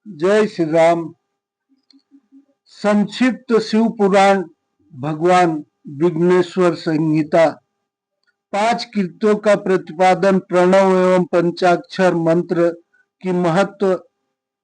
जय श्री राम। संक्षिप्त शिव पुराण भगवान विघ्नेश्वर संहिता 5 कृत्यों का प्रतिपादन। प्रणव एवं पंचाक्षर मंत्र की महत्व।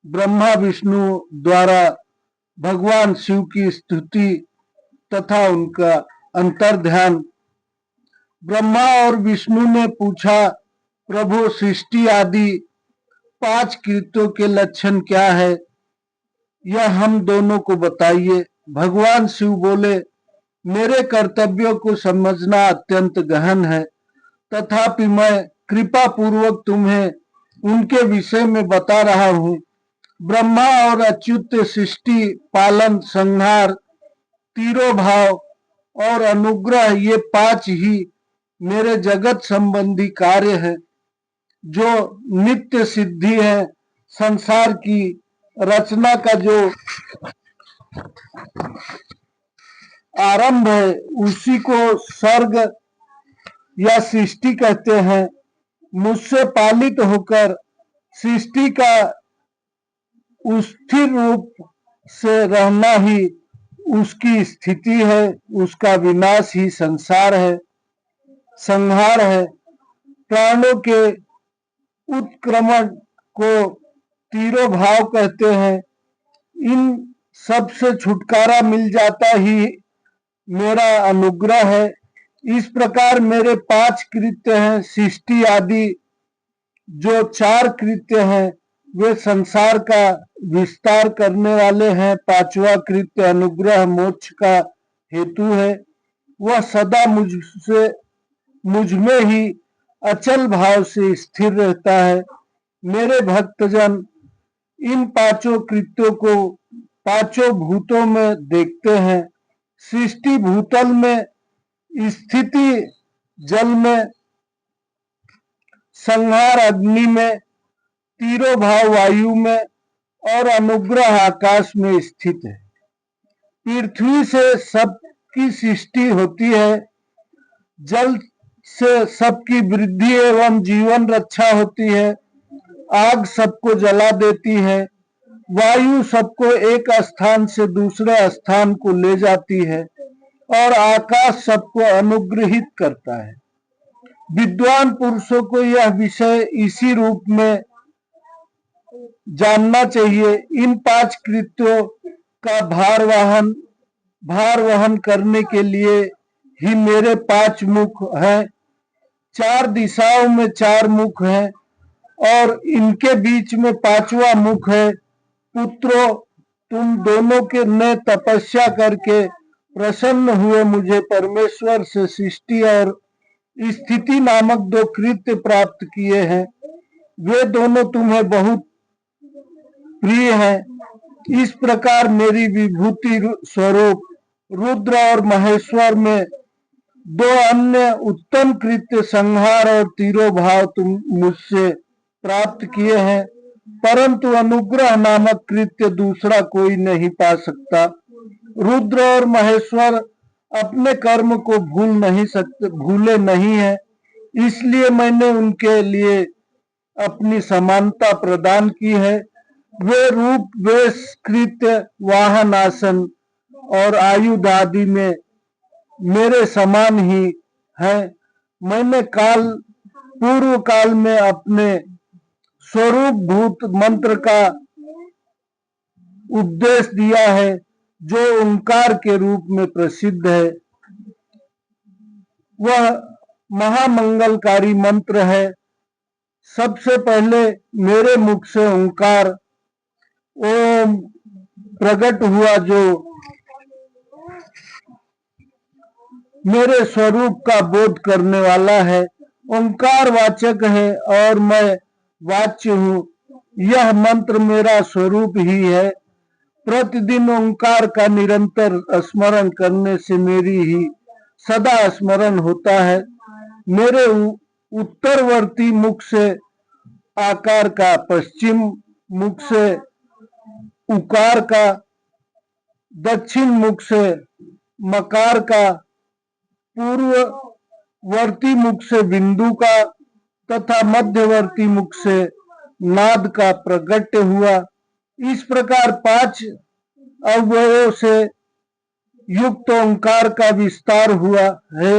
ब्रह्मा विष्णु द्वारा भगवान शिव की स्तुति तथा उनका अंतर्ध्यान। ब्रह्मा और विष्णु ने पूछा, प्रभु सृष्टि आदि 5 कृत्यों के लक्षण क्या है, यह हम दोनों को बताइए। भगवान शिव बोले, मेरे कर्तव्यों को समझना अत्यंत गहन है, तथापि मैं कृपा पूर्वक तुम्हें उनके विषय में बता रहा हूँ। ब्रह्मा और अच्युत सृष्टि, पालन, संहार, तिरोभाव और अनुग्रह, ये 5 ही मेरे जगत संबंधी कार्य हैं, जो नित्य सिद्धि है। संसार की रचना का जो आरंभ है, उसी को सर्ग या सृष्टि कहते हैं। मुझसे पालित होकर सृष्टि का स्थिर रूप से रहना ही उसकी स्थिति है, उसका विनाश ही संसार है, संहार है। प्राणों के उत्क्रमण को तिरोभाव कहते हैं। इन सब से छुटकारा मिल जाता ही मेरा अनुग्रह है। इस प्रकार मेरे 5 कृत्य हैं। सृष्टि आदि जो 4 कृत्य हैं, वे संसार का विस्तार करने वाले हैं। 5वां कृत्य अनुग्रह मोक्ष का हेतु है। वह सदा मुझ में ही अचल भाव से स्थिर रहता है। मेरे भक्तजन इन 5 कृत्यों को 5 भूतों में देखते हैं। सृष्टि भूतल में, स्थिति जल में, संहार अग्नि में, तिरोभाव वायु में और अनुग्रह आकाश में स्थित है। पृथ्वी से सबकी सृष्टि होती है, जल से सबकी वृद्धि एवं जीवन रक्षा होती है, आग सबको जला देती है, वायु सबको एक स्थान से दूसरे स्थान को ले जाती है और आकाश सबको अनुग्रहित करता है। विद्वान पुरुषों को यह विषय इसी रूप में जानना चाहिए। इन 5 कृत्यों का भार वहन करने के लिए ही मेरे 5 मुख हैं। 4 दिशाओं में 4 मुख हैं और इनके बीच में 5वां मुख है। पुत्रों, तुम दोनों के ने तपस्या करके प्रसन्न हुए मुझे परमेश्वर से सृष्टि और स्थिति नामक 2 कृत्य प्राप्त किए हैं। वे दोनों तुम्हें बहुत प्रिय हैं। इस प्रकार मेरी विभूति स्वरूप रुद्र और महेश्वर में 2 अन्य उत्तम कृत्य संहार और तिरोभाव तुम मुझसे प्राप्त किए हैं, परंतु अनुग्रह नामक कृत्य दूसरा कोई नहीं पा सकता। रुद्र और महेश्वर अपने कर्म को भूले नहीं है, इसलिए मैंने उनके लिए अपनी समानता प्रदान की है। वे रूप, वेश, कृत्य, वाहन, आसन और आयुध आदि में मेरे समान ही हैं। मैंने पूर्व काल में अपने स्वरूप भूत मंत्र का उपदेश दिया है, जो ओंकार के रूप में प्रसिद्ध है। वह महामंगलकारी मंत्र है। सबसे पहले मेरे मुख से ओंकार ओम प्रकट हुआ, जो मेरे स्वरूप का बोध करने वाला है। ओंकार वाचक है और मैं वाच्य हूँ। यह मंत्र मेरा स्वरूप ही है। प्रतिदिन ओंकार का निरंतर स्मरण करने से मेरी ही सदा स्मरण होता है। मेरे उत्तरवर्ती मुख से आकार का, पश्चिम मुख से उकार का, दक्षिण मुख से मकार का, पूर्ववर्ती मुख से बिंदु का तथा मध्यवर्ती मुख से नाद का प्रगट्य हुआ। इस प्रकार 5 अवयवों से युक्त ओंकार का विस्तार हुआ है।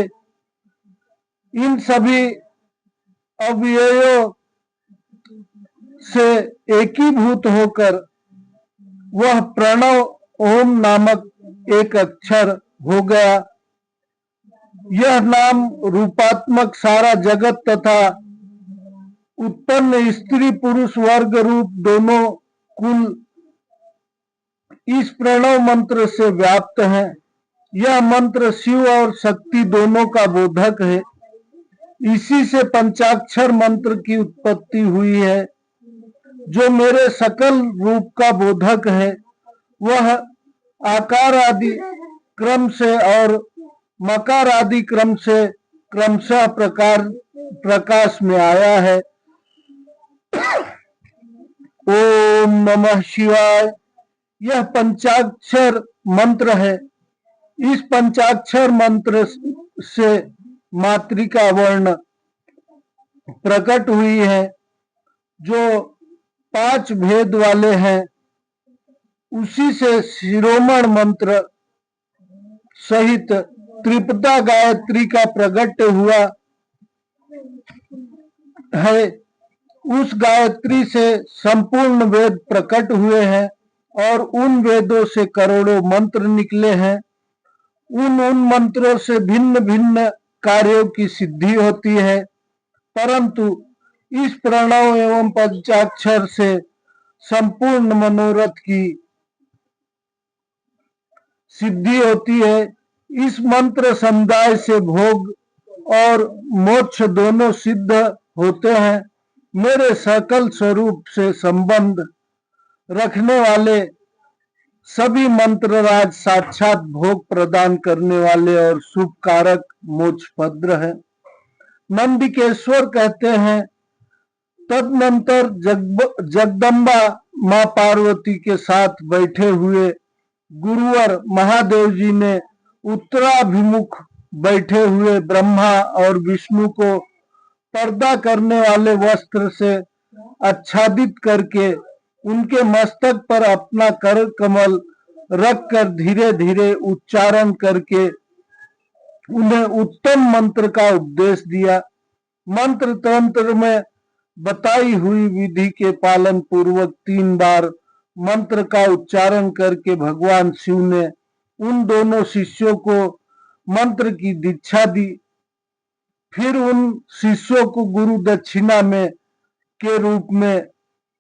इन सभी अवयवों से एकीभूत होकर वह प्रणव ओम नामक एक अक्षर हो गया। यह नाम रूपात्मक सारा जगत तथा उत्पन्न स्त्री पुरुष वर्ग रूप दोनों कुल इस प्रणव मंत्र से व्याप्त है। यह मंत्र शिव और शक्ति दोनों का बोधक है। इसी से पंचाक्षर मंत्र की उत्पत्ति हुई है। जो मेरे सकल रूप का बोधक है वह आकार आदि क्रम से और मकार आदि क्रम से क्रमशः प्रकाश में आया है। ओम नमः शिवाय। यह पंचाक्षर मंत्र है। इस पंचाक्षर मंत्र से मातृका वर्ण प्रकट हुई है जो 5 भेद वाले हैं। उसी से शिरोमण मंत्र सहित त्रिपदा गायत्री का प्रकट हुआ है। उस गायत्री से संपूर्ण वेद प्रकट हुए हैं और उन वेदों से करोड़ों मंत्र निकले हैं। उन मंत्रों से भिन्न भिन्न कार्यों की सिद्धि होती है, परंतु इस प्रणव एवं पंचाक्षर से संपूर्ण मनोरथ की सिद्धि होती है। इस मंत्र समुदाय से भोग और मोक्ष दोनों सिद्ध होते हैं। मेरे सकल स्वरूप से संबंध रखने वाले सभी मंत्र राज साक्षात भोग प्रदान करने वाले और शुभ कारक मोक्ष भद्र है। नंदिकेश्वर कहते हैं, तदनंतर जगदम्बा मां पार्वती के साथ बैठे हुए गुरुवर महादेव जी ने उत्तराभिमुख बैठे हुए ब्रह्मा और विष्णु को पर्दा करने वाले वस्त्र से आच्छादित करके उनके मस्तक पर अपना कर कमल रखकर धीरे धीरे उच्चारण करके उन्हें उत्तम मंत्र का उपदेश दिया। मंत्र तंत्र में बताई हुई विधि के पालन पूर्वक 3 बार मंत्र का उच्चारण करके भगवान शिव ने उन दोनों शिष्यों को मंत्र की दीक्षा दी। फिर उन शिष्यों को गुरु दक्षिणा में के रूप में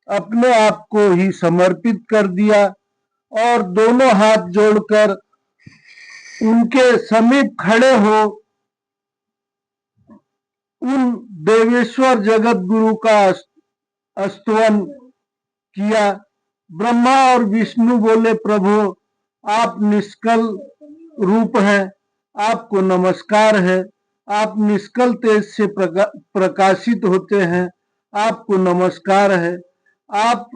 अपने आप को ही समर्पित कर दिया और दोनों हाथ जोड़कर उनके समीप खड़े हो उन देवेश्वर जगत गुरु का स्तवन किया। ब्रह्मा और विष्णु बोले, प्रभु आप निष्कल रूप हैं, आपको नमस्कार है। आप निष्कल तेज से प्रकाशित होते हैं, आपको नमस्कार है। आप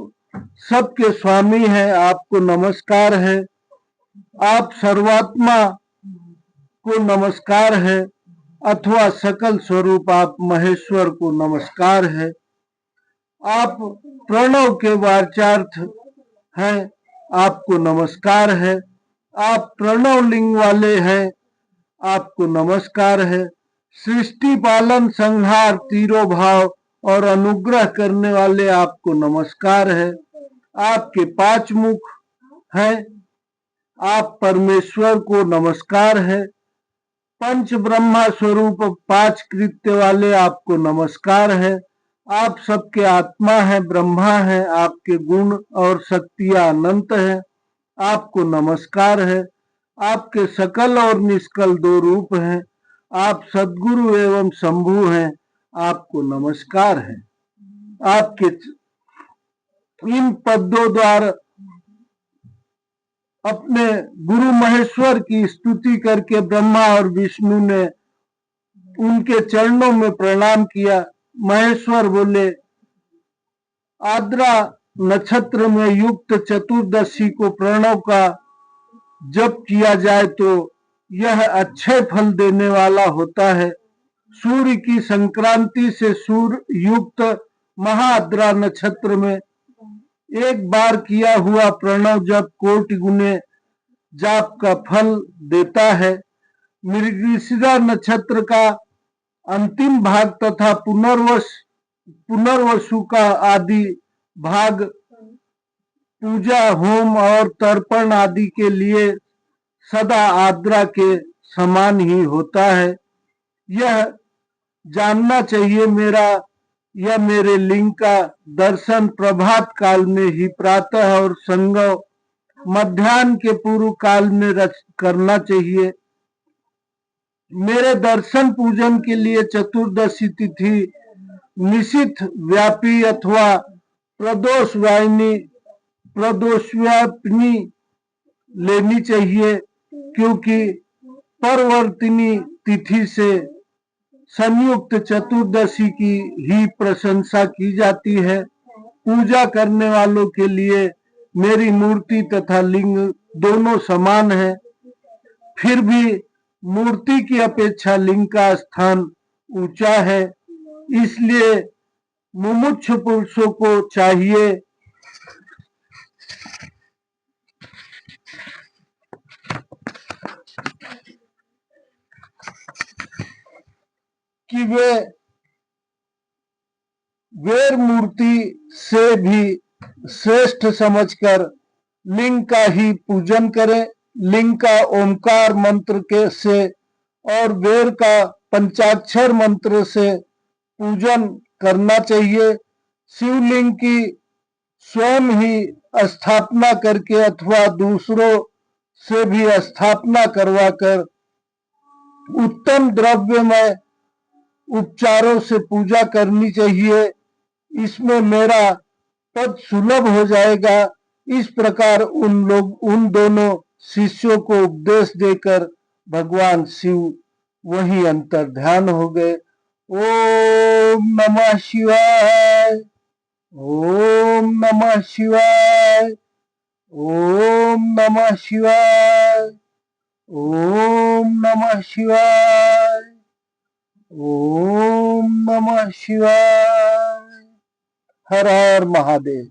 सबके स्वामी हैं, आपको नमस्कार है। आप सर्वात्मा को नमस्कार है, अथवा सकल स्वरूप आप महेश्वर को नमस्कार है। आप प्रणव के वाचार्थ हैं, आपको नमस्कार है। आप प्रणव लिंग वाले हैं, आपको नमस्कार है। सृष्टि पालन संहार तीरों भाव और अनुग्रह करने वाले आपको नमस्कार है। आपके 5 मुख हैं, आप परमेश्वर को नमस्कार है। पंच ब्रह्मा स्वरूप 5 कृत्य वाले आपको नमस्कार है। आप सबके आत्मा है, ब्रह्मा है। आपके गुण और शक्तियां अनंत है, आपको नमस्कार है। आपके सकल और निष्कल 2 रूप हैं। आप सद्गुरु एवं शंभु हैं, आपको नमस्कार है। आपके इन पदों द्वारा अपने गुरु महेश्वर की स्तुति करके ब्रह्मा और विष्णु ने उनके चरणों में प्रणाम किया। महेश्वर बोले, आद्रा नक्षत्र में युक्त चतुर्दशी को प्रणव का जप किया जाए तो यह अच्छे फल देने वाला होता है। सूर्य की संक्रांति से सूर्य युक्त महाद्रा नक्षत्र में एक बार किया हुआ प्रणव जप कोटि गुने जाप का फल देता है। मृगशिरा नक्षत्र का अंतिम भाग तथा पुनर्वसु का आदि भाग पूजा, होम और तर्पण आदि के लिए सदा आद्रा के समान ही होता है। यह जानना चाहिए मेरे लिंग का दर्शन प्रभात काल में ही प्रातः और संगम मध्याह्न के पूर्व काल में करना चाहिए। मेरे दर्शन पूजन के लिए चतुर्दशी तिथि निशिथ व्यापी अथवा प्रदोषव्यापिनी लेनी चाहिए, क्योंकि परवर्तिनी तिथि से संयुक्त चतुर्दशी की ही प्रशंसा की जाती है। पूजा करने वालों के लिए मेरी मूर्ति तथा लिंग दोनों समान है, फिर भी मूर्ति की अपेक्षा लिंग का स्थान ऊंचा है। इसलिए मुमुक्षु पुरुषों को चाहिए कि वे वेर मूर्ति से भी श्रेष्ठ समझकर लिंग का ही पूजन करें। लिंग का ओंकार मंत्र के से और वेर का पंचाक्षर मंत्र से पूजन करना चाहिए। शिवलिंग की स्वयं ही स्थापना करके अथवा दूसरों से भी स्थापना करवाकर उत्तम द्रव्यमय उपचारों से पूजा करनी चाहिए। इसमें मेरा पद सुलभ हो जाएगा। इस प्रकार उन दोनों शिष्यों को उपदेश देकर भगवान शिव वहीं अंतर ध्यान हो गए। ओम नमः शिवाय, ओम नमः शिवाय, ओम नमः शिवाय, ओम नमः शिवाय, ओम नमः शिवाय। हर हर महादेव।